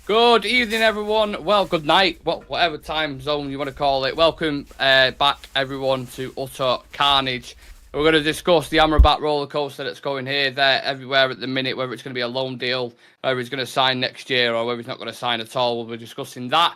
Good evening, everyone. Well, good night. Whatever time zone you want to call it. Welcome back, everyone, to Utter Carnage. We're going to discuss the Amrabat roller coaster that's going here, there, everywhere at the minute, whether it's going to be a loan deal, whether he's going to sign next year, or whether he's not going to sign at all. We'll be discussing that.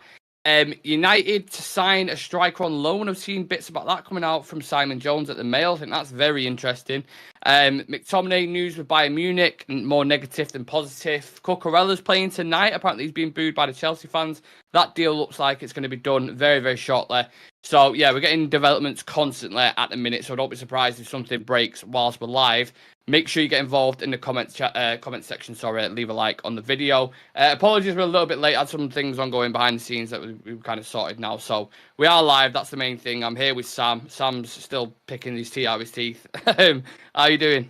United to sign a striker on loan. I've seen bits about that coming out from Simon Jones at the Mail. I think that's very interesting. McTominay news with Bayern Munich, more negative than positive. Cucurella's playing tonight. Apparently he's been booed by the Chelsea fans. That deal looks like it's going to be done very, very shortly. So, yeah, we're getting developments constantly at the minute, so don't be surprised if something breaks whilst we're live. Make sure you get involved in the comment section. Leave a like on the video. Apologies, we're a little bit late. I had some things ongoing behind the scenes that we've kind of sorted now. So we are live. That's the main thing. I'm here with Sam. Sam's still picking his teeth out of his teeth. How are you doing?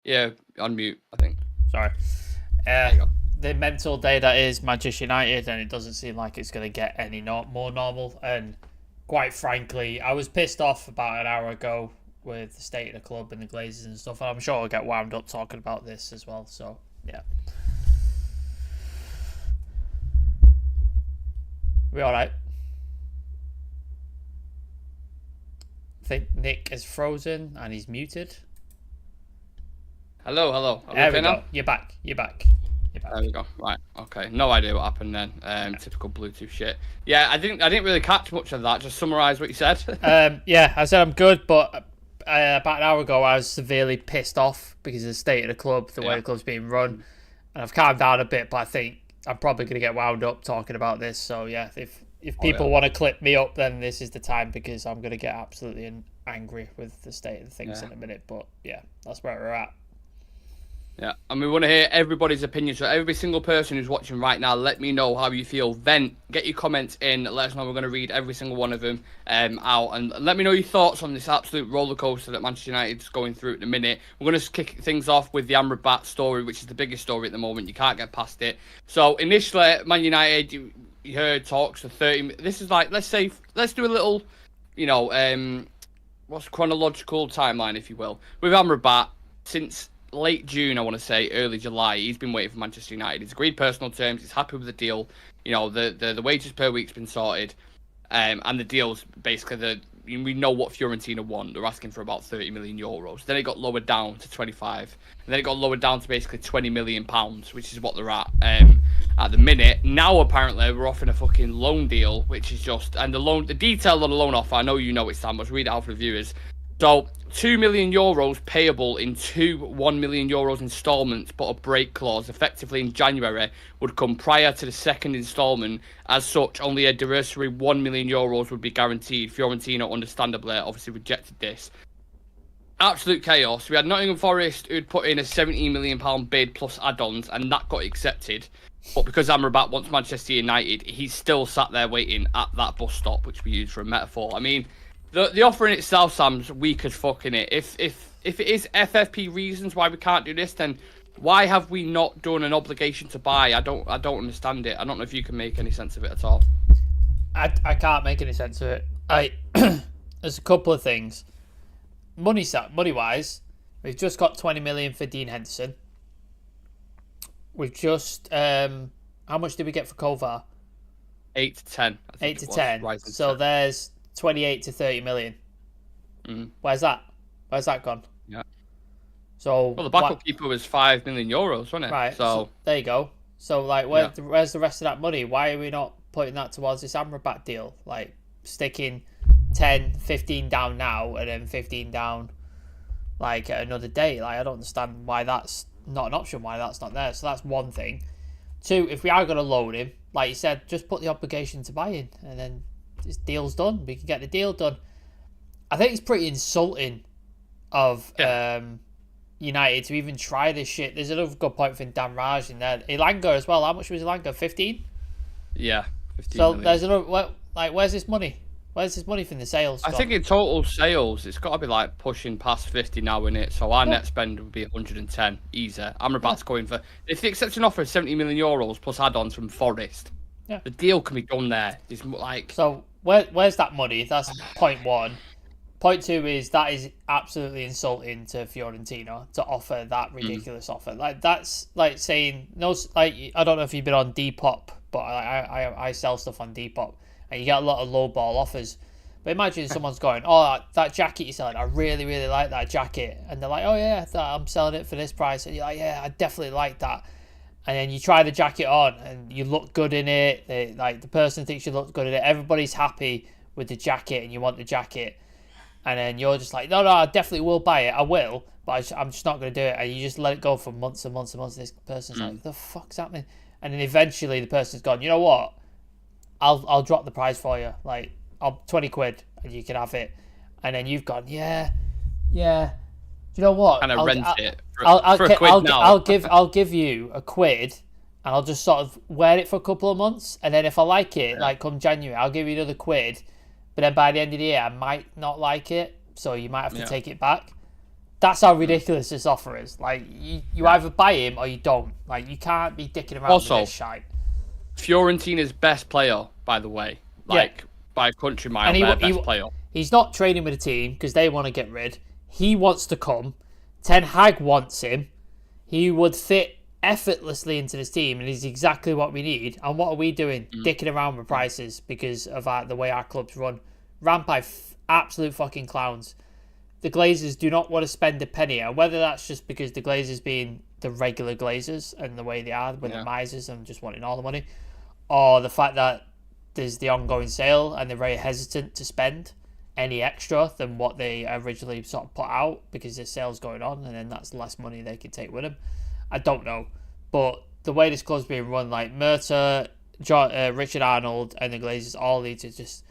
Yeah, on mute, I think. Sorry. The mental day that is Manchester United, and it doesn't seem like it's going to get any more normal. And quite frankly, I was pissed off about an hour ago with the state of the club and the Glazers and stuff, and I'm sure I'll get wound up talking about this as well. So, yeah. We all right? I think Nick is frozen and he's muted. Hello. There we go. You're back. There we go. Right. Okay. No idea what happened then. Typical Bluetooth shit. Yeah, I didn't really catch much of that. Just summarise what you said. Yeah, I said I'm good, but about an hour ago I was severely pissed off because of the state of the club, the way the club's being run, and I've calmed down a bit. But I think I'm probably going to get wound up talking about this. So yeah, if people want to clip me up, then this is the time, because I'm going to get absolutely angry with the state of things in a minute. But yeah, that's where we're at. Yeah, and we want to hear everybody's opinion. So every single person who's watching right now, let me know how you feel. Then get your comments in. Let us know. We're going to read every single one of them out. And let me know your thoughts on this absolute roller coaster that Manchester United's going through at the minute. We're going to kick things off with the Amrabat story, which is the biggest story at the moment. You can't get past it. So initially, Man United, you heard talks of 30. This is like, let's do a little, what's chronological timeline, if you will, with Amrabat since late June, I want to say, early July. He's been waiting for Manchester United. He's agreed personal terms. He's happy with the deal. The wages per week's been sorted, and the deal's basically we know what Fiorentina want. They're asking for about 30 million euros. Then it got lowered down to 25, and then it got lowered down to basically 20 million pounds, which is what they're at the minute. Now apparently we're offering a fucking loan deal, which is just, and the detail of the loan offer, I know you know it, Sam, but read it out for the viewers. So, 2 million euros payable in two 1 million euros instalments, but a break clause effectively in January would come prior to the second instalment. As such, only a derisory 1 million euros would be guaranteed. Fiorentina, understandably, obviously rejected this. Absolute chaos. We had Nottingham Forest, who'd put in a £17 million bid plus add-ons, and that got accepted. But because Amrabat wants Manchester United, he's still sat there waiting at that bus stop, which we use for a metaphor. I mean, the offer in itself, Sam's weak as fucking it. If it is FFP reasons why we can't do this, then why have we not done an obligation to buy? I don't understand it. I don't know if you can make any sense of it at all. I can't make any sense of it. There's a couple of things. Money wise, we've just got 20 million for Dean Henderson. We've just how much did we get for Kovar? 8 to 10. 8 to 10. So there's 28 to 30 million. Mm-hmm. Where's that gone? Yeah. So the backup keeper was 5 million euros, wasn't it? Right. So there you go. So where's the rest of that money? Why are we not putting that towards this Amrabat deal? Like sticking 10, 15 down now and then 15 down like at another day. Like I don't understand why that's not an option, why that's not there. So that's one thing. Two, if we are going to loan him, like you said, just put the obligation to buy in and then this deal's done. We can get the deal done. I think it's pretty insulting of United to even try this shit. There's another good point from Dan Raj in there. Elanga as well. How much was Elanga? 15? Yeah, 15 So million. There's another, where's this money? Where's this money from the sales? I think in total sales, it's got to be like pushing past 50 now, in it. So our net spend would be 110, easy. Amrabat's going for, if they accept an offer of 70 million euros plus add-ons from Forest, the deal can be done there. It's like, so where's that money? That's point one. point two is that is absolutely insulting to Fiorentina to offer that ridiculous offer. Like that's like saying no. Like I don't know if you've been on Depop, but I sell stuff on Depop, and you get a lot of low ball offers. But imagine someone's going, oh, that jacket you're selling, I really, really like that jacket. And they're like, oh, yeah, I'm selling it for this price. And you're like, yeah, I definitely like that. And then you try the jacket on and you look good in it. The person thinks you look good in it. Everybody's happy with the jacket and you want the jacket. And then you're just like, no, I definitely will buy it. I will, but I'm just not going to do it. And you just let it go for months and months and months. This person's like, what the fuck's happening? And then eventually the person's gone, you know what? I'll drop the price for you. Like, 20 quid and you can have it. And then you've gone, yeah. Do you know what? And I rent it for a quid now. I'll give you a quid and I'll just sort of wear it for a couple of months. And then if I like it, like come January, I'll give you another quid. But then by the end of the year, I might not like it. So you might have to take it back. That's how ridiculous this offer is. Like, you either buy him or you don't. Like, you can't be dicking around with this shite. Fiorentina's best player, by the way. By a country mile, their best player. He's not training with the team because they want to get rid. He wants to come. Ten Hag wants him. He would fit effortlessly into this team, and he's exactly what we need. And what are we doing? Dicking around with prices because of the way our clubs run. Ran by absolute fucking clowns. The Glazers do not want to spend a penny. And whether that's just because the Glazers being the regular Glazers and the way they are, with the misers and just wanting all the money, or the fact that there's the ongoing sale and they're very hesitant to spend any extra than what they originally sort of put out because the sale's going on and then that's less money they can take with them. I don't know. But the way this club's being run, like Murta, Richard Arnold and the Glazers all need to just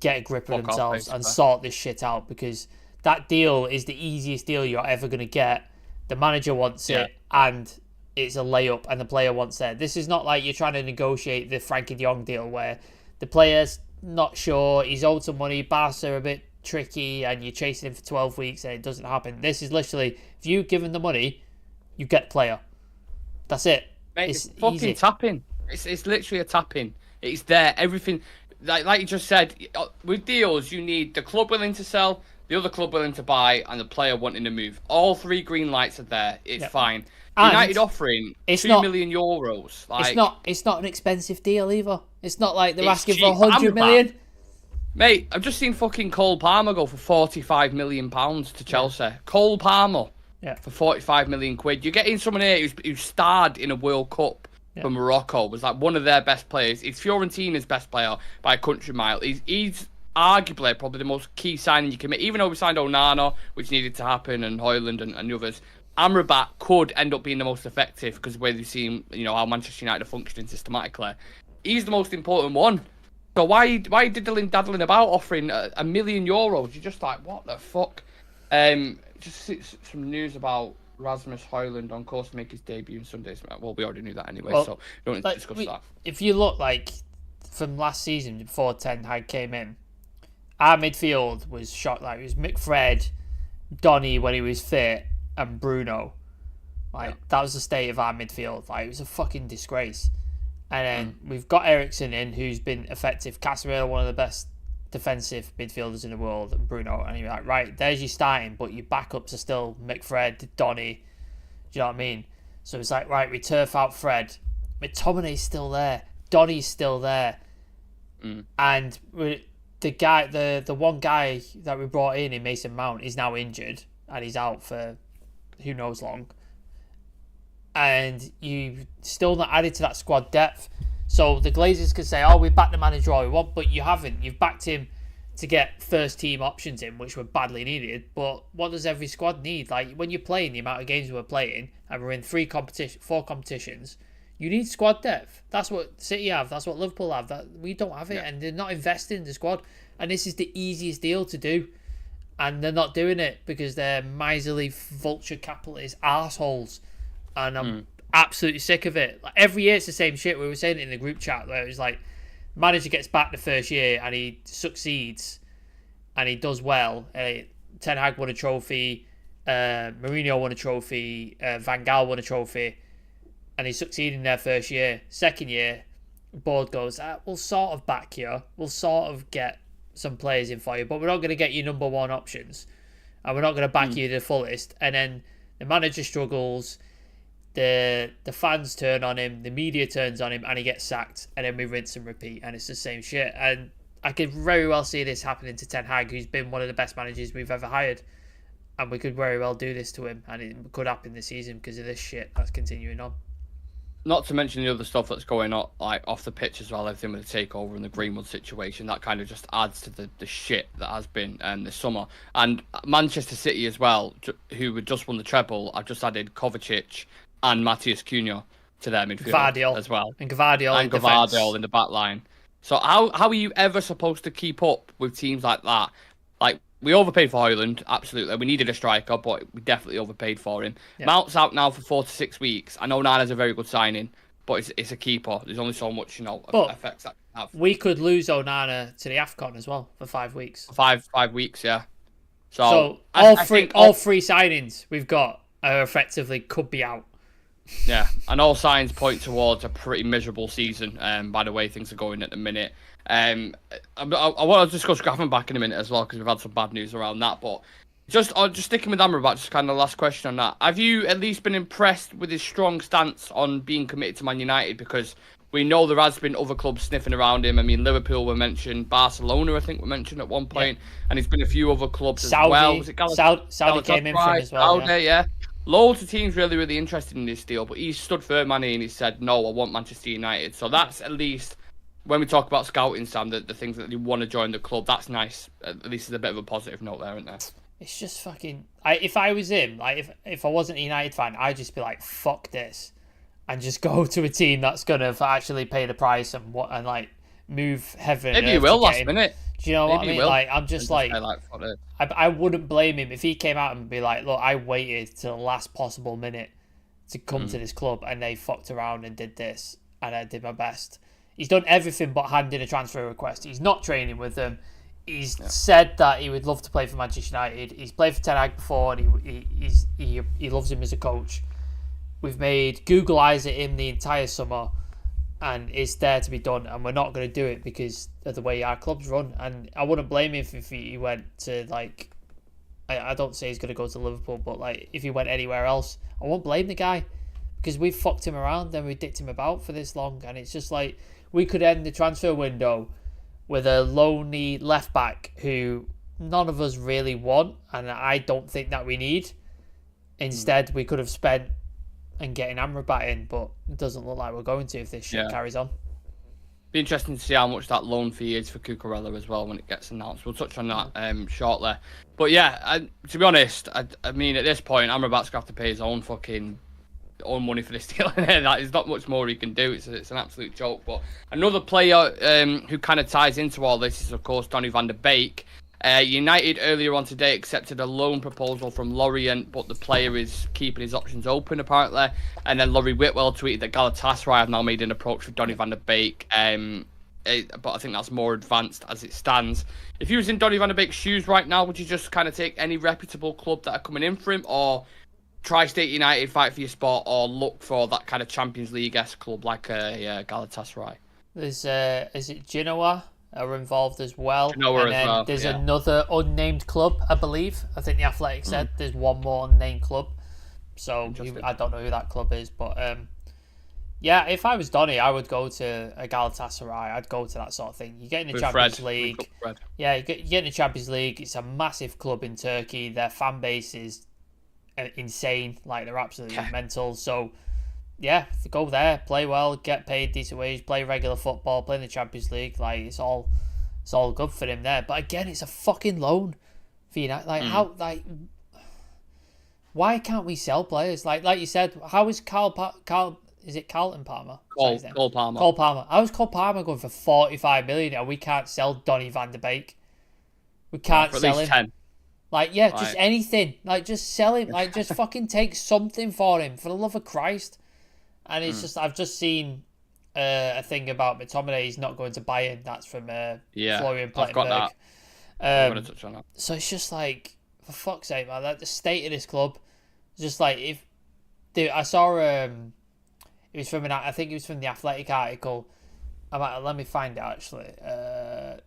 get a grip of themselves and sort this shit out because that deal is the easiest deal you're ever going to get. The manager wants it and it's a layup and the player wants it. This is not like you're trying to negotiate the Frankie de Jong deal where the player's not sure, he's owed some money, Barca are a bit tricky and you're chasing him for 12 weeks and it doesn't happen. This is literally, if you give him the money, you get the player. That's it. Mate, it's fucking easy. Tapping. It's literally a tapping. It's there. Everything, like you just said, with deals, you need the club willing to sell, the other club willing to buy, and the player wanting to move. All three green lights are there. It's fine. United offering €2 million. Like, it's not an expensive deal either. It's not like they're asking for 100 million. Mate, I've just seen fucking Cole Palmer go for £45 million to Chelsea. Cole Palmer for 45 million quid. You're getting someone here who starred in a World Cup for Morocco, was like one of their best players. He's Fiorentina's best player by a country mile. He's arguably probably the most key signing you can make. Even though we signed Onana, which needed to happen, and Højlund and others, Amrabat could end up being the most effective because the way they've seen, how Manchester United are functioning systematically. He's the most important one. So why are you daddling about offering €1 million? You're just like, what the fuck? Just some news about Rasmus Højlund on course to make his debut on Sundays. Well, we already knew that anyway, so we don't need to discuss that. If you look like from last season before Ten Hag came in, our midfield was shot like it was McFred, Donny when he was fit, and Bruno. That was the state of our midfield. Like, it was a fucking disgrace. And then we've got Eriksen in, who's been effective. Casemiro, one of the best defensive midfielders in the world, and Bruno. And you're like, right, there's your starting, but your backups are still McFred, Donny. Do you know what I mean? So it's like, right, we turf out Fred. McTominay's still there. Donny's still there. And the one guy that we brought in Mason Mount is now injured and he's out for who knows long. And you still not added to that squad depth. So the Glazers can say, we backed the manager all we want, but you haven't. You've backed him to get first team options in, which were badly needed. But what does every squad need? Like, when you're playing the amount of games we're playing, and we're in 4 competitions, you need squad depth. That's what City have. That's what Liverpool have. That we don't have it, and they're not investing in the squad. And this is the easiest deal to do. And they're not doing it because they're miserly vulture capitalist arseholes. And I'm absolutely sick of it. Like, every year it's the same shit. We were saying it in the group chat where it was like, manager gets back the first year and he succeeds and he does well. Ten Hag won a trophy, Mourinho won a trophy, Van Gaal won a trophy, and he succeeded in their first year. Second year, board goes, we'll sort of back you. We'll sort of get some players in for you, but we're not going to get you number one options, and we're not going to back you to the fullest. And then the manager struggles, the fans turn on him, the media turns on him, and he gets sacked, and then we rinse and repeat, and it's the same shit. And I could very well see this happening to Ten Hag, who's been one of the best managers we've ever hired, and we could very well do this to him, and it could happen this season because of this shit that's continuing on. Not to mention the other stuff that's going on, like off the pitch as well, everything with the takeover and the Greenwood situation. That kind of just adds to the shit that has been this summer. And Manchester City as well, who had just won the treble, I've just added Kovacic and Matthias Cunha to their midfield as well. And Gvardiol in the back line. So how are you ever supposed to keep up with teams like that? Like, we overpaid for Højlund, absolutely. We needed a striker, but we definitely overpaid for him. Yeah. Mount's out now for 4 to 6 weeks. I know Nana's a very good signing, but it's a keeper. There's only so much, effects that can have. We could lose Onana to the AFCON as well for 5 weeks. 5 weeks, yeah. So all three signings we've got are effectively could be out. Yeah, and all signs point towards a pretty miserable season by the way things are going at the minute. I want to discuss Gravenbach in a minute as well, because we've had some bad news around that. But just sticking with Amrabat, just kind of last question on that. Have you at least been impressed with his strong stance on being committed to Man United? Because we know there has been other clubs sniffing around him. I mean, Liverpool were mentioned, Barcelona I think were mentioned at one point, and he's been a few other clubs as well. Was it Saudi came in from as well. Saudi, yeah. Loads of teams really interested in this deal, but he's stood firm on it and he said, no, I want Manchester United. So that's at least, when we talk about scouting, Sam, the things that they want to join the club, that's nice. At least there's a bit of a positive note there, isn't there? It's just fucking... if I was him, like if I wasn't a United fan, I'd just be like, fuck this. And just go to a team that's going to actually pay the price and like move heaven. Maybe he will last minute. Do you know what I mean? Like, I'm just like I wouldn't blame him if he came out and be like, look, I waited to the last possible minute to come to this club and they fucked around and did this and I did my best. He's done everything but hand in a transfer request. He's not training with them. He's said that he would love to play for Manchester United. He's played for Ten Hag before and he loves him as a coach. We've made Google eyes at him the entire summer. And it's there to be done, and we're not going to do it because of the way our clubs run. And I wouldn't blame him if he went to, like, I don't say he's going to go to Liverpool, but like if he went anywhere else, I won't blame the guy because we've fucked him around and we've dicked him about for this long. And it's just like we could end the transfer window with a lonely left back who none of us really want, and I don't think that we need. Instead, we could have spent and getting Amrabat in, but it doesn't look like we're going to if this shit carries on. Be interesting to see how much that loan fee is for Cucurella as well when it gets announced. We'll touch on that shortly. But yeah, to be honest, I mean, at this point, Amrabat's going to have to pay his own money for this deal. There's not much more he can do. It's an absolute joke. But another player who kind of ties into all this is, of course, Donny van de Beek. United earlier on today accepted a loan proposal from Lorient, but the player is keeping his options open apparently. And then Laurie Whitwell tweeted that Galatasaray have now made an approach for Donny van de Beek, but I think that's more advanced as it stands. If you was in Donny van de Beek's shoes right now, would you just kind of take any reputable club that are coming in for him, or Tri-State United fight for your spot, or look for that kind of Champions League-esque club like a Galatasaray? There's is it Genoa are involved as well, and then there's another unnamed club, I believe. I think the Athletic said there's one more unnamed club, so I don't know who that club is, but yeah, if I was Donny, I would go to a Galatasaray. I'd go to that sort of thing. You get in the Champions League, you get in the Champions League. It's a massive club in Turkey. Their fan base is insane, like they're absolutely mental. So yeah, go there, play well, get paid decent wage, play regular football, play in the Champions League. Like it's all good for him there. But again, it's a fucking loan for United. Like how, like, why can't we sell players? Like you said, how is is it Carlton Palmer? Cole Palmer. Cole Palmer. How is Cole Palmer going for 45 million and we can't sell Donny van de Beek? We can't sell him. 10. Like, yeah, just anything. Like, just sell him. Like, just fucking take something for him, for the love of Christ. And it's just, I've just seen a thing about McTominay. He's not going to Bayern. That's from Florian Plettenberg. I've got that. I'm going to touch on that. So it's just like, for fuck's sake, man, like the state of this club. Just like, I saw, it was from I think it was from the Athletic article. Let me find it actually.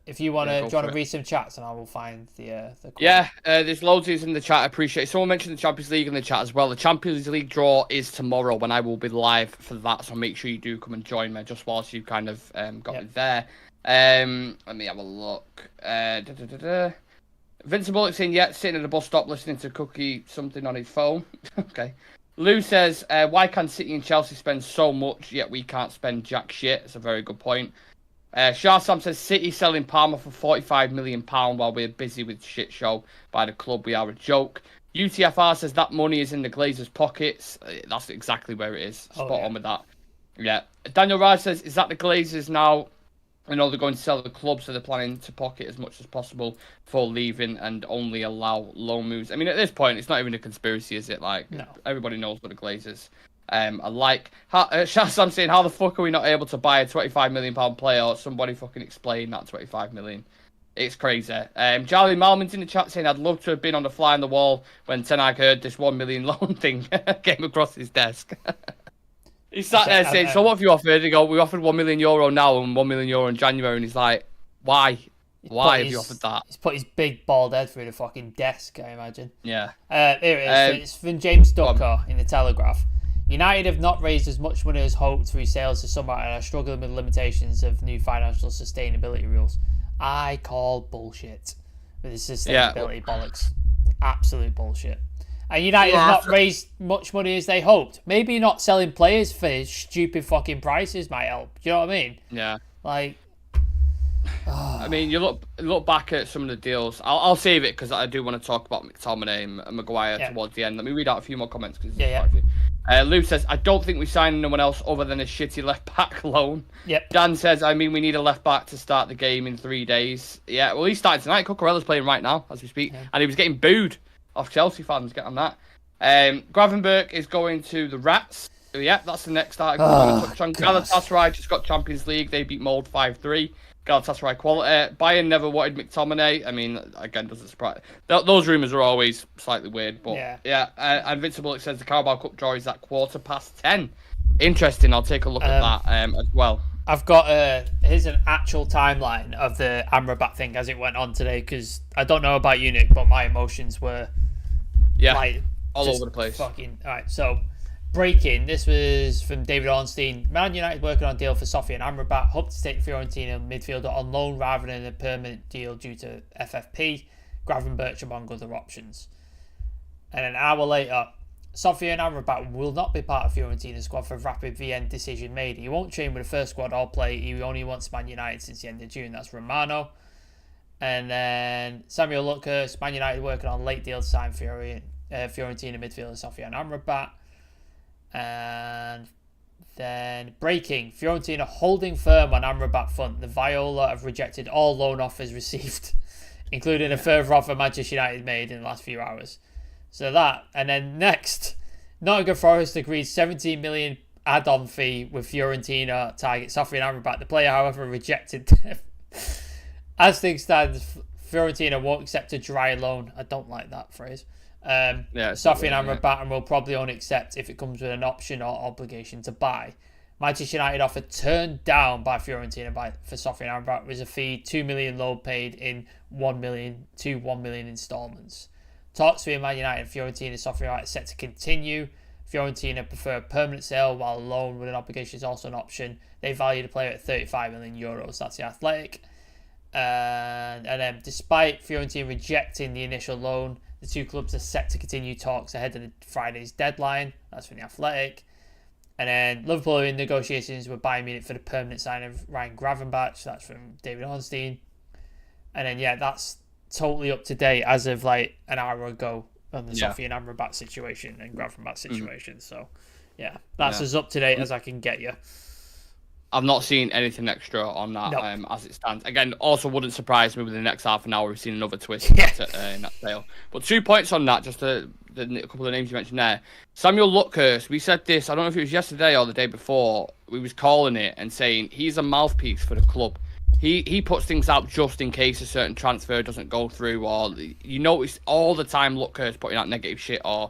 If you want to read some chats, and I will find the quote. Yeah, there's loads of these in the chat. I appreciate it. Someone mentioned the Champions League in the chat as well. The Champions League draw is tomorrow when I will be live for that, so make sure you do come and join me just whilst you kind of got me there. Let me have a look. Vincent Bullock saying, sitting at the bus stop listening to Cookie something on his phone. Okay. Lou says, why can City and Chelsea spend so much, yet we can't spend jack shit? It's a very good point. Shah Sam says, City selling Palmer for £45 million while we're busy with shit show by the club. We are a joke. UTFR says that money is in the Glazers' pockets. That's exactly where it is. Spot on with that. Yeah. Daniel Raj says, is that the Glazers now? I know they're going to sell the club, so they're planning to pocket as much as possible before leaving and only allow loan moves. I mean, at this point, it's not even a conspiracy, is it? Like, no. Everybody knows what the Glazers are like. Shazam saying, how the fuck are we not able to buy a £25 million player? Or somebody fucking explain that £25 million. It's crazy. Charlie Malman's in the chat saying, I'd love to have been on the fly on the wall when Ten Hag heard this £1 million loan thing came across his desk. He sat there saying, so what have you offered? He go, we offered €1 million now and €1 million in January. And he's like, why? Why have you offered that? He's put his big bald head through the fucking desk, I imagine. Yeah. Here it is. It's from James Ducker in the Telegraph. United have not raised as much money as hoped through sales to summer and are struggling with limitations of new financial sustainability rules. I call bullshit with the sustainability bollocks. Absolute bullshit. And United have not raised much money as they hoped. Maybe not selling players for stupid fucking prices might help. Do you know what I mean? Yeah. Like, I mean, you look back at some of the deals. I'll save it because I do want to talk about McTominay and Maguire towards the end. Let me read out a few more comments. Lou says, I don't think we signed anyone else other than a shitty left-back loan. Yep. Dan says, I mean, we need a left-back to start the game in 3 days. Yeah, well, he's starting tonight. Cucurella's playing right now as we speak. Yeah. And he was getting booed off Chelsea fans. Get on that. Gravenberg is going to the Rats. Yeah, that's the next article. Galatasaray just got Champions League. They beat Molde 5-3. Galatasaray quality. Bayern never wanted McTominay. I mean, again, doesn't surprise. Those rumours are always slightly weird, but yeah. And Invincible says the Carabao Cup draw is at 10:15. Interesting. I'll take a look at that as well. I've got here's an actual timeline of the Amrabat thing as it went on today, because I don't know about you, Nick, but my emotions were like all over the place. Fucking all right. So breaking. This was from David Ornstein. Man United working on a deal for Sofian Amrabat. Hope to take the Fiorentina midfielder on loan rather than a permanent deal due to FFP. Gravenberch among other options. And an hour later, Sofian Amrabat will not be part of Fiorentina's squad for rapid VN decision made. He won't train with the first squad or play. He only wants Man United since the end of June. That's Romano. And then Samuel Luckhurst, Man United working on late deal to sign Fiorentina midfielder Sofian Amrabat. And then breaking, Fiorentina holding firm on Amrabat front. The Viola have rejected all loan offers received, including a further offer Manchester United made in the last few hours. So that, and then next, Nottingham Forest agreed 17 million add-on fee with Fiorentina target Sofian Amrabat. The player, however, rejected them. As things stand, Fiorentina won't accept a dry loan. I don't like that phrase. Sofian Amrabat, and will probably only accept if it comes with an option or obligation to buy. Manchester United offer turned down by Fiorentina for Sofian Amrabat was a fee 2 million loan paid in 1 million instalments. Talks between Man United and Fiorentina Sofian Amrabat set to continue. Fiorentina prefer a permanent sale, while a loan with an obligation is also an option. They value the player at €35 million. That's the Athletic. And then, despite Fiorentina rejecting the initial loan, the two clubs are set to continue talks ahead of the Friday's deadline. That's from the Athletic. And then Liverpool are in negotiations with Bayern Munich for the permanent signing of Ryan Gravenberch. That's from David Ornstein. And then, that's totally up to date as of like an hour ago on the Sofian Amrabat situation and Gravenberch situation. So, that's as up to date as I can get you. I've not seen anything extra on that as it stands. Again, also wouldn't surprise me with the next half an hour we've seen another twist in that sale. But 2 points on that, just a couple of names you mentioned there. Samuel Luckhurst, we said this, I don't know if it was yesterday or the day before, we was calling it and saying he's a mouthpiece for the club. He puts things out just in case a certain transfer doesn't go through, or you notice all the time Luckhurst putting out negative shit or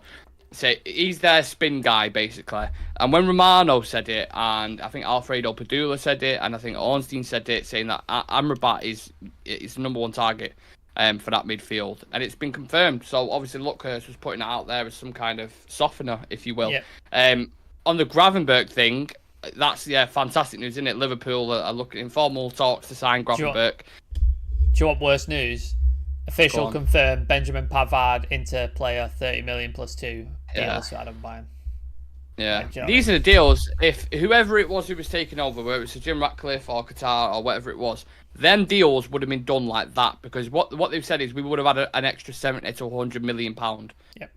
say he's their spin guy basically. And when Romano said it, and I think Alfredo Padula said it, and I think Ornstein said it, saying that Amrabat is the number one target for that midfield, and it's been confirmed. So obviously Luckhurst was putting it out there as some kind of softener, if you will. Yeah. On the Gravenberch thing, that's fantastic news, isn't it? Liverpool are looking in formal talks to sign Gravenberch. Do you want worse news? Official confirmed, Benjamin Pavard, Inter player, 30 million plus 2 deals for Adam Bayern. Yeah, these are the deals. If whoever it was who was taking over, whether it's Jim Ratcliffe or Qatar or whatever it was, them deals would have been done like that, because what they've said is we would have had an extra 70 to 100 million pound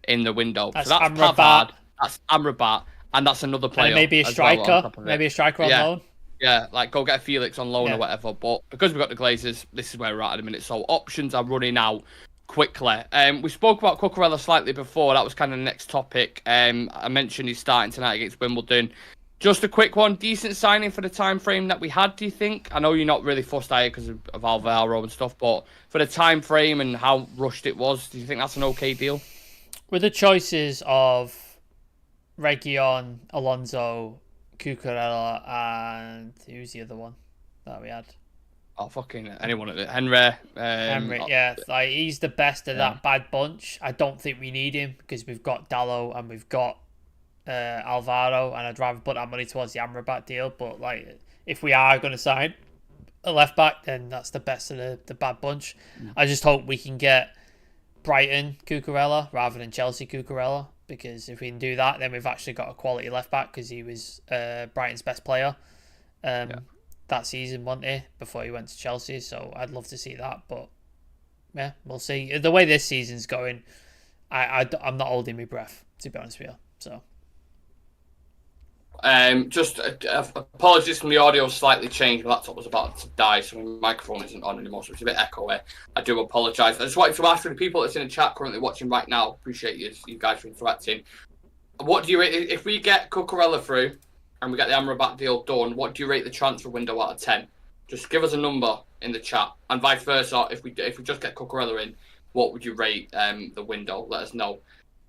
in the window. That's so that's Amrabat. Pavard, that's Amrabat, and that's another player. And maybe a striker, on loan. Yeah, like go get Felix on loan or whatever. But because we've got the Glazers, this is where we're at in a minute. So options are running out quickly. We spoke about Cucurella slightly before. That was kind of the next topic. I mentioned he's starting tonight against Wimbledon. Just a quick one. Decent signing for the time frame that we had, do you think? I know you're not really fussed out because of Alvaro and stuff, but for the time frame and how rushed it was, do you think that's an okay deal? With the choices of Reguilon, Alonso, Cucurella, and who's the other one that we had? Oh, fucking anyone at it. Henry. Yeah. Like, he's the best of that bad bunch. I don't think we need him because we've got Dallo and we've got Alvaro, and I'd rather put that money towards the Amrabat deal. But, like, if we are going to sign a left back, then that's the best of the bad bunch. I just hope we can get Brighton Cucurella rather than Chelsea Cucurella, because if we can do that, then we've actually got a quality left back, because he was Brighton's best player that season, wasn't he, before he went to Chelsea. So I'd love to see that, but yeah, we'll see. The way this season's going, I'm not holding my breath, to be honest with you. So just apologies from the audio slightly changed. My laptop was about to die, so my microphone isn't on anymore, so it's a bit echoey. I do apologise. I just wanted to ask for the people that's in the chat currently watching right now, appreciate you guys for interacting. What do you rate, if we get Cucurella through and we get the Amrabat deal done, what do you rate the transfer window out of 10? Just give us a number in the chat, and vice versa. If we just get Cucurella in, what would you rate the window? Let us know.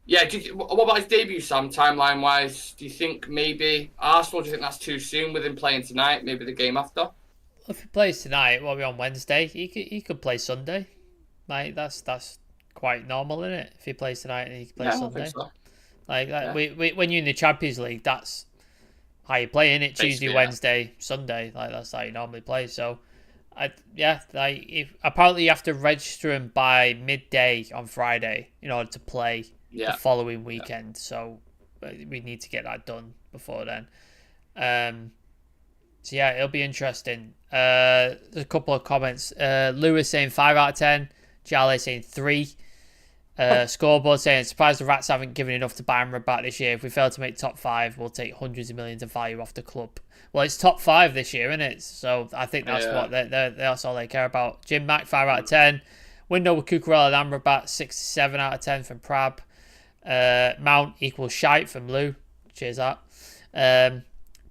Yeah, what about his debut, Sam, timeline-wise? Do you think maybe Arsenal, do you think that's too soon with him playing tonight, maybe the game after? If he plays tonight, what are we on Wednesday? He could play Sunday. Like, that's quite normal, isn't it? If he plays tonight and he can play Sunday. I think so. Like, when you're in the Champions League, that's how you play, innit? Tuesday, Wednesday, Sunday. Like, that's how you normally play. So, apparently you have to register him by midday on Friday in order to play the following weekend. So we need to get that done before then. So yeah, it'll be interesting. There's a couple of comments. Lewis saying 5 out of 10. Jale saying 3. Scoreboard saying, surprised the Rats haven't given enough to buy Amrabat this year. If we fail to make top 5, we'll take hundreds of millions of value off the club. Well, it's top 5 this year, isn't it? So I think that's what that's all they care about. Jim Mack, 5 out of 10. Window with Cucurella and Amrabat, 6 to 7 out of 10 from Prab. Mount equals shite from Lou. Cheers that.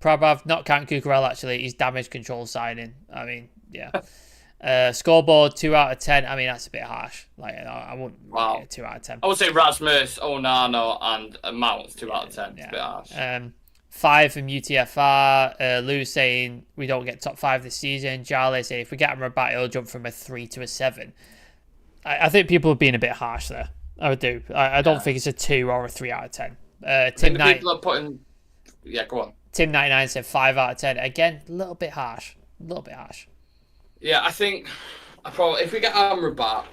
Prabhav, not counting Cucurella actually, he's damage control signing. I mean, yeah. Scoreboard 2 out of 10. I mean, that's a bit harsh. Like, I wouldn't rate it 2 out of 10. I would say Rasmus, Onana, and Mount 2 out of 10. It's a bit harsh. 5 from UTFR. Lou saying we don't get top 5 this season. Charlie saying if we get Amrabat, it'll jump from a 3 to a 7. I think people are being a bit harsh there. I do. I don't think it's a 2 or a 3 out of 10. Tim Knight. People are putting. Yeah, go on. Tim 99 said 5 out of 10. Again, a little bit harsh. Yeah, I think if we get Amrabat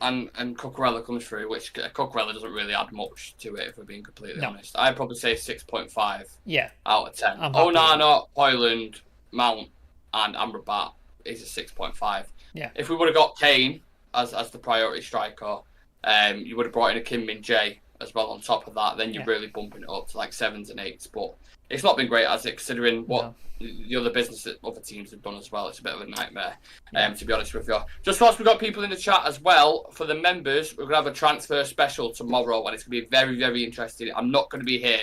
and Cucurella comes through, which Cucurella doesn't really add much to it, if we're being completely honest, I'd probably say 6.5 out of 10. Onana, Højlund, Mount, and Amrabat is a 6.5. Yeah. If we would have got Kane as the priority striker, you would have brought in a Kim Min Jae as well on top of that, then you're really bumping it up to like 7s and 8s. But it's not been great, has it, considering what the other business that other teams have done as well. It's a bit of a nightmare, to be honest with you. Just whilst we've got people in the chat as well, for the members, we're going to have a transfer special tomorrow, and it's going to be very, very interesting. I'm not going to be here,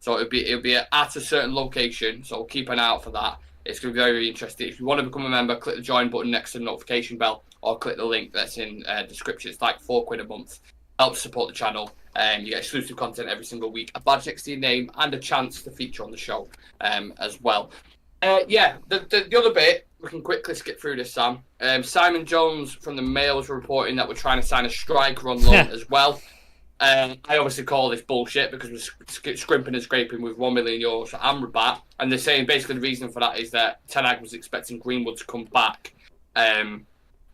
so it'll be at a certain location, so keep an eye out for that. It's going to be very, very interesting. If you want to become a member, click the join button next to the notification bell, or click the link that's in the description. It's like £4 a month. help support the channel. You get exclusive content every single week, a badge next to your name, and a chance to feature on the show as well. The other bit, we can quickly skip through this, Sam. Simon Jones from the Mail was reporting that we're trying to sign a striker on loan as well. I obviously call this bullshit because we're scrimping and scraping with €1 million for Amrabat. And they're saying basically the reason for that is that Ten Hag was expecting Greenwood to come back. And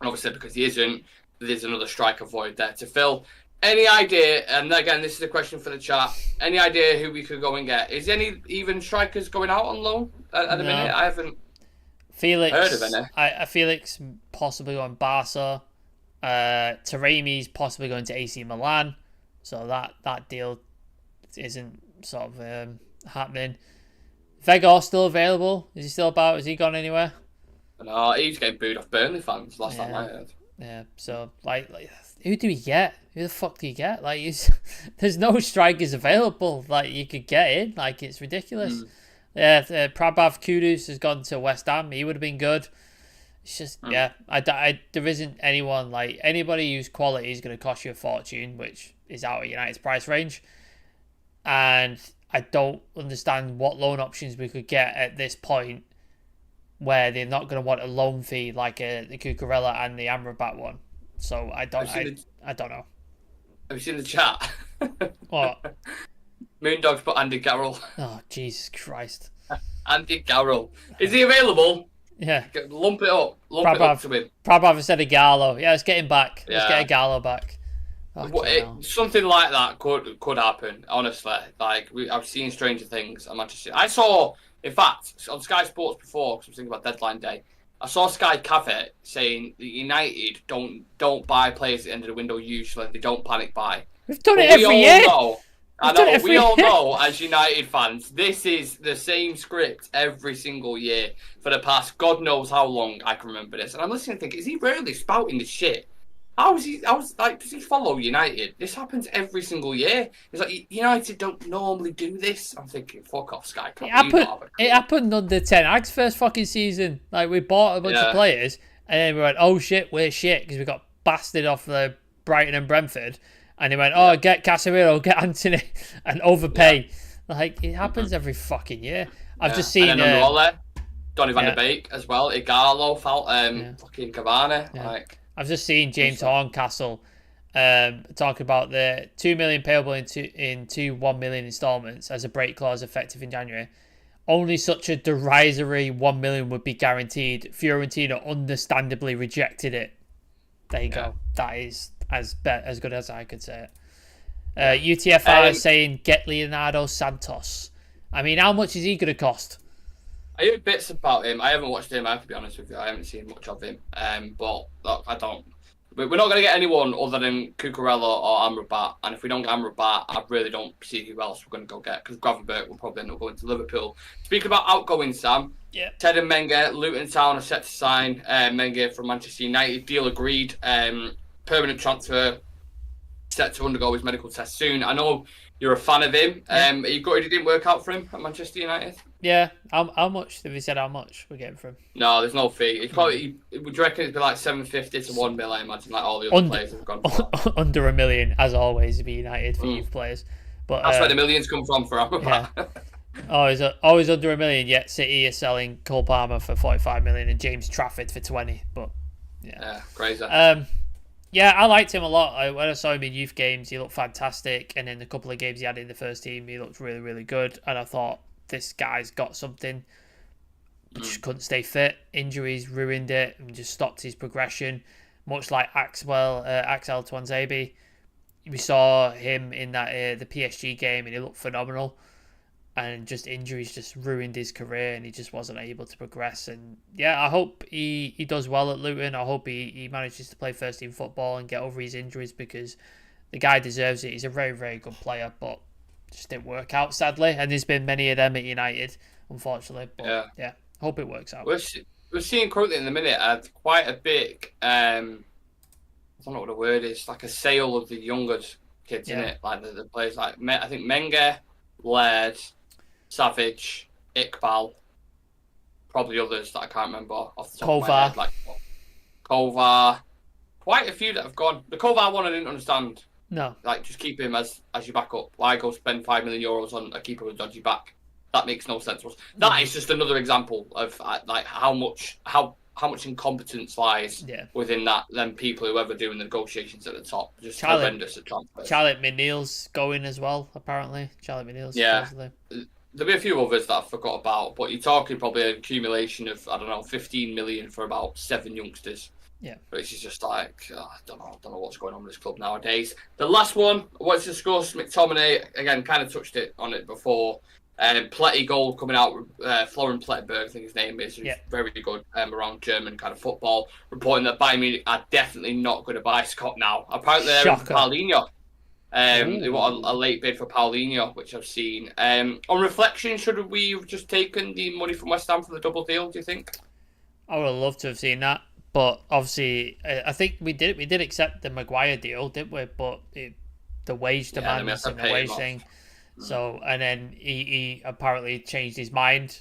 obviously because he isn't, there's another striker void there to fill. Any idea, and again, this is a question for the chat, any idea who we could go and get? Is any even strikers going out on loan at the minute? I haven't heard of any. Felix possibly going Barca. Taremi's possibly going to AC Milan. So that deal isn't sort of happening. Vegas still available? Is he still about? Has he gone anywhere? No, he's getting booed off Burnley fans last time I heard. Yeah, so like who do we get? Who the fuck do you get? Like, there's no strikers available. Like, you could get in. Like, it's ridiculous. Yeah, Prabhav Kudus has gone to West Ham. He would have been good. It's just, there isn't anyone, like, anybody whose quality is going to cost you a fortune, which is out of United's price range. And I don't understand what loan options we could get at this point where they're not going to want a loan fee like the Cucurella and the Amrabat one. So I don't know. Have you seen the chat? What? Moondog's put Andy Carroll. Oh, Jesus Christ. Andy Carroll. Is he available? Yeah. Lump it up. Lump it up to him. Prabhav instead of Gallo. Yeah, let's get him back. Yeah. Let's get a Gallo back. Something like that could happen, honestly. Like, I've seen stranger things at Manchester. I saw, in fact, on Sky Sports before, because I was thinking about deadline day, I saw Sky Cafe saying that United don't buy players at the end of the window usually. They don't panic buy. We've done it every year. We all know as United fans, this is the same script every single year for the past God knows how long I can remember this. And I'm listening and thinking, is he really spouting this shit? Does he follow United? This happens every single year. It's like, United don't normally do this. I'm thinking, fuck off, Sky. It happened under Ten Hag's first fucking season. Like, we bought a bunch of players, and then we went, oh shit, we're shit, because we got blasted off the Brighton and Brentford. And they went, get Casemiro, get Anthony, and overpay. Yeah. Like, it happens every fucking year. I've just seen... And then Donny van der Beek as well, Igalo, fucking Cavani, like... I've just seen James Horncastle talk about the $2 million payable in two $1 million installments as a break clause effective in January. Only such a derisory $1 million would be guaranteed. Fiorentina understandably rejected it. There you go. That is as good as I could say it. UTFR is saying get Leonardo Santos. I mean, how much is he going to cost? I heard bits about him. I haven't watched him, I have to be honest with you. I haven't seen much of him. But look, I don't. We're not going to get anyone other than Cucurella or Amrabat. And if we don't get Amrabat, I really don't see who else we're going to go get. Because Gravenberch will probably end up going to Liverpool. Speaking about outgoing, Sam. Yeah. Ted and Menga, Luton Town are set to sign Menga from Manchester United. Deal agreed. Permanent transfer. Set to undergo his medical test soon. I know you're a fan of him. Are you gutted it didn't work out for him at Manchester United? Yeah. How much? Have you said how much we're getting from him? No, there's no fee. It's probably, would you reckon it'd be like 750 to 1 mil, I imagine, like all the other players have gone for? Under $1 million, as always, to be United for youth players. But that's where the millions come from for Amrabat. Yeah. Always under $1 million, yet City is selling Cole Palmer for 45 million and James Trafford for 20. But yeah, crazy. Yeah, I liked him a lot. When I saw him in youth games, he looked fantastic. And in the couple of games he had in the first team, he looked really, really good. And I thought, this guy's got something. But just couldn't stay fit. Injuries ruined it and just stopped his progression. Much like Axel Tuanzebe. We saw him in that the PSG game and he looked phenomenal. And just injuries just ruined his career and he just wasn't able to progress. And yeah, I hope he does well at Luton. I hope he manages to play first team football and get over his injuries because the guy deserves it. He's a very, very good player, but just didn't work out, sadly. And there's been many of them at United, unfortunately. But yeah, hope it works out. We're seeing currently in the minute quite a big, I don't know what the word is, like a sale of the younger kids, isn't it? Like the players like, I think Menga, Laird, Savage, Iqbal, probably others that I can't remember off the top of my head. Like Kovar, quite a few that have gone. The Kovar one I didn't understand No. Like, just keep him as your backup. Why go spend €5 million on a keeper with a dodgy back? That makes no sense. That is just another example of like how much incompetence lies within that. Then people who ever doing the negotiations at the top, just horrendous at transfers. Charlotte McNeil's going as well. Apparently, Charlotte McNeil's. Yeah. Supposedly. There'll be a few others that I forgot about, but you're talking probably an accumulation of, I don't know, 15 million for about 7 youngsters. Yeah. Which is just like, I don't know what's going on with this club nowadays. The last one I want to discuss, McTominay, again, kind of touched on it before. Pletty goal coming out, Florian Plettenberg, I think his name is, who's very good around German kind of football, reporting that Bayern Munich are definitely not going to buy Scott now. Apparently they're in for Paulinho. They want a late bid for Paulinho, which I've seen. On reflection, should we have just taken the money from West Ham for the double deal, do you think? I would have loved to have seen that, but obviously, I think we did accept the Maguire deal, didn't we? But the wage demands and the wage thing. So, and then he apparently changed his mind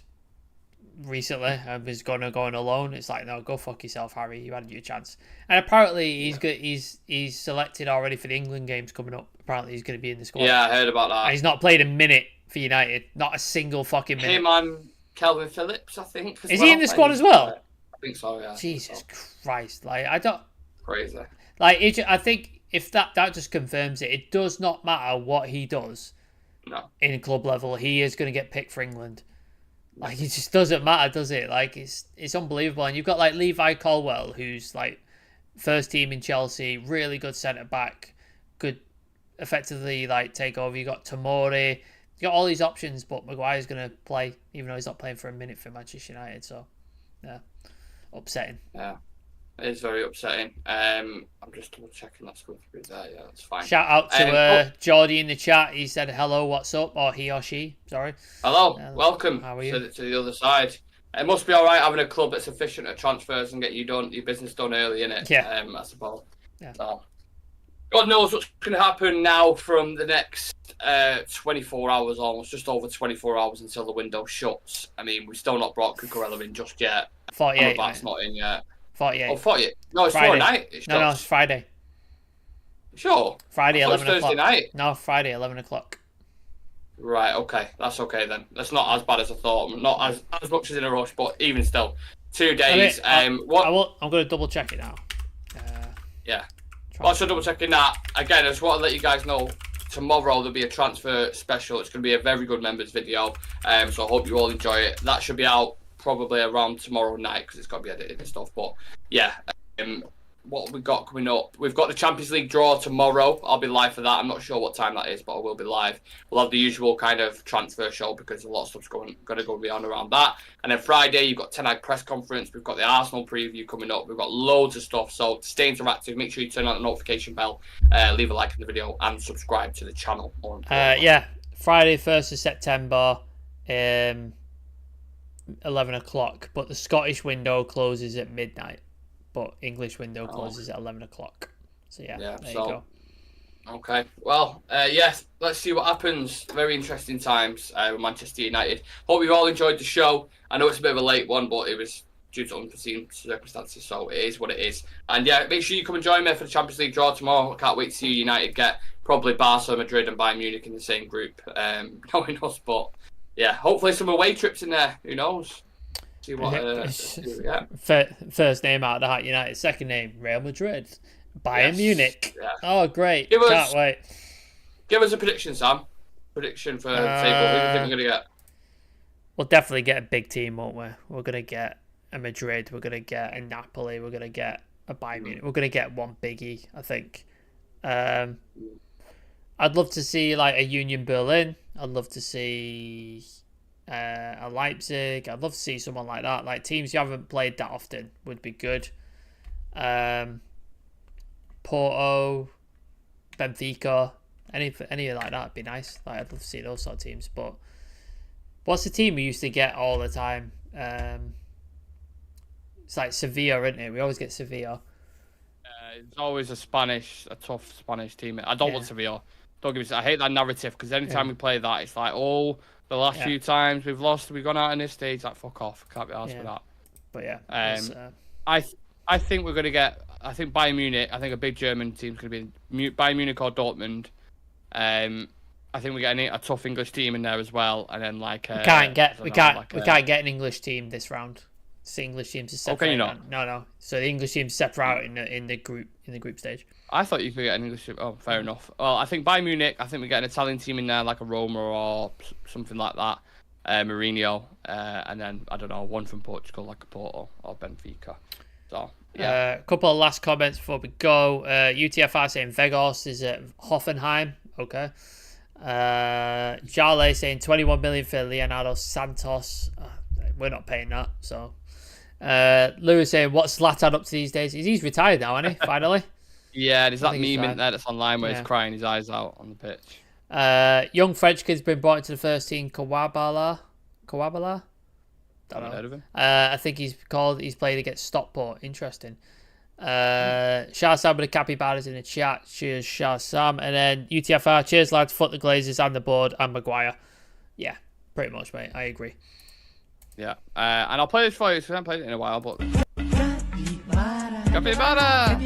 recently and was going to go on a loan. It's like, no, go fuck yourself, Harry. You had your chance. And apparently he's selected already for the England games coming up. Apparently he's going to be in the squad. Yeah, I heard about that. And he's not played a minute for United. Not a single fucking minute. Him and Calvin Phillips, I think. Is he in the squad as well? I think so, yeah. Jesus Christ. Like, I don't... Crazy. Like, I think if that just confirms it, it does not matter what he does. No. In club level, he is going to get picked for England. Like, it just doesn't matter, does it? Like, it's unbelievable. And you've got, like, Levi Colwill, who's, like, first team in Chelsea, really good centre-back, could effectively, like, take over. You got Tomori. You got all these options, but Maguire's going to play, even though he's not playing for a minute for Manchester United. So, yeah, upsetting. Yeah. It is very upsetting. I'm just double checking that's going through there. Yeah, that's fine. Shout out to Geordie in the chat. He said, hello, what's up? Or he or she, sorry. Hello, welcome How are you? To the other side. It must be all right having a club that's efficient at transfers and get your business done early, innit? Yeah. I suppose. Yeah. So, God knows what's going to happen now from the next 24 hours, almost just over 24 hours until the window shuts. I mean, we've still not brought Cucurella in just yet. 48. Amrabat's not in yet. 48. Oh, 48. No, it's Friday. tomorrow night. No, it's Friday. Sure. Friday, 11 o'clock. Thursday night. No, Friday, 11 o'clock. Right, okay. That's okay then. That's not as bad as I thought. Not as much as in a rush, but even still. 2 days. I'm going to double check it now. Yeah. Also double checking that. Again, I just want to let you guys know, tomorrow there'll be a transfer special. It's going to be a very good members video. So I hope you all enjoy it. That should be out probably around tomorrow night because it's got to be edited and stuff. But yeah, what have we got coming up? We've got the Champions League draw tomorrow. I'll be live for that. I'm not sure what time that is, but I will be live. We'll have the usual kind of transfer show because a lot of stuff's going to go beyond around that. And then Friday, you've got Ten Hag press conference. We've got the Arsenal preview coming up. We've got loads of stuff. So to stay interactive, make sure you turn on the notification bell, leave a like in the video, and subscribe to the channel. Yeah, Friday, 1st of September, 11 o'clock. But the Scottish window closes at midnight. But English window closes at 11 o'clock. So, yeah, there you go. Okay. Well, yes, let's see what happens. Very interesting times with Manchester United. Hope you've all enjoyed the show. I know it's a bit of a late one, but it was due to unforeseen circumstances, so it is what it is. And, yeah, make sure you come and join me for the Champions League draw tomorrow. I can't wait to see United get probably Barca, Madrid and Bayern Munich in the same group. Knowing us, but, yeah, hopefully some away trips in there. Who knows? See what First name out of the hat, United. Second name, Real Madrid. Bayern Munich. Yeah. Oh, great. Can't wait. Give us a prediction, Sam. Prediction for the table. Who do you think we're going to get? We'll definitely get a big team, won't we? We're going to get a Madrid. We're going to get a Napoli. We're going to get a Bayern Munich. We're going to get one biggie, I think. I'd love to see like a Union Berlin. I'd love to see a Leipzig. I'd love to see someone like that. Like teams you haven't played that often would be good. Porto, Benfica, any like that would be nice. Like I'd love to see those sort of teams. But what's the team we used to get all the time? It's like Sevilla, isn't it? We always get Sevilla. It's always a tough Spanish team. I don't want Sevilla. Don't give me. I hate that narrative because anytime we play that, it's like, the last few times we've lost, we've gone out in this stage. Like, fuck off. Can't be asked for that. But yeah, I think we're gonna get I think Bayern Munich. I think a big German team's going to be Bayern Munich or Dortmund. I think we get a tough English team in there as well, and then like we can't get an English team this round. The English teams are separate. Okay, not. No. So the English teams separate out in the group stage. I thought you could get an English team. Oh, fair enough. Well, I think Bayern Munich. I think we get an Italian team in there, like a Roma or something like that. Mourinho, and then I don't know, one from Portugal, like a Porto or Benfica. So yeah. A couple of last comments before we go. UTFR saying Vegas is at Hoffenheim. Okay. Charlie saying 21 million for Leonardo Santos. We're not paying that. So Lewis saying what's Zlatan up to these days? He's retired now, isn't he? Finally. Yeah, there's that meme in there that's online where he's crying his eyes out on the pitch. Young French kid's been brought into the first team. Kawabala. Don't know. Heard of him. I think he's played against Stockport. Interesting. Shah Sam with the capybaras in the chat. Cheers, Shah Sam. And then UTFR. Cheers, lads. Foot the Glazers and the board and Maguire. Yeah, pretty much, mate. I agree. Yeah. And I'll play this for you because I haven't played it in a while. But capybara.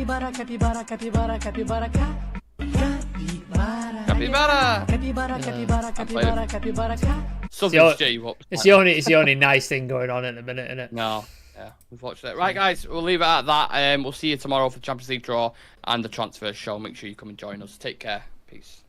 It's the only nice thing going on at the minute, isn't it? No. Yeah, unfortunately. Right, guys, we'll leave it at that. We'll see you tomorrow for the Champions League draw and the transfer show. Make sure you come and join us. Take care. Peace.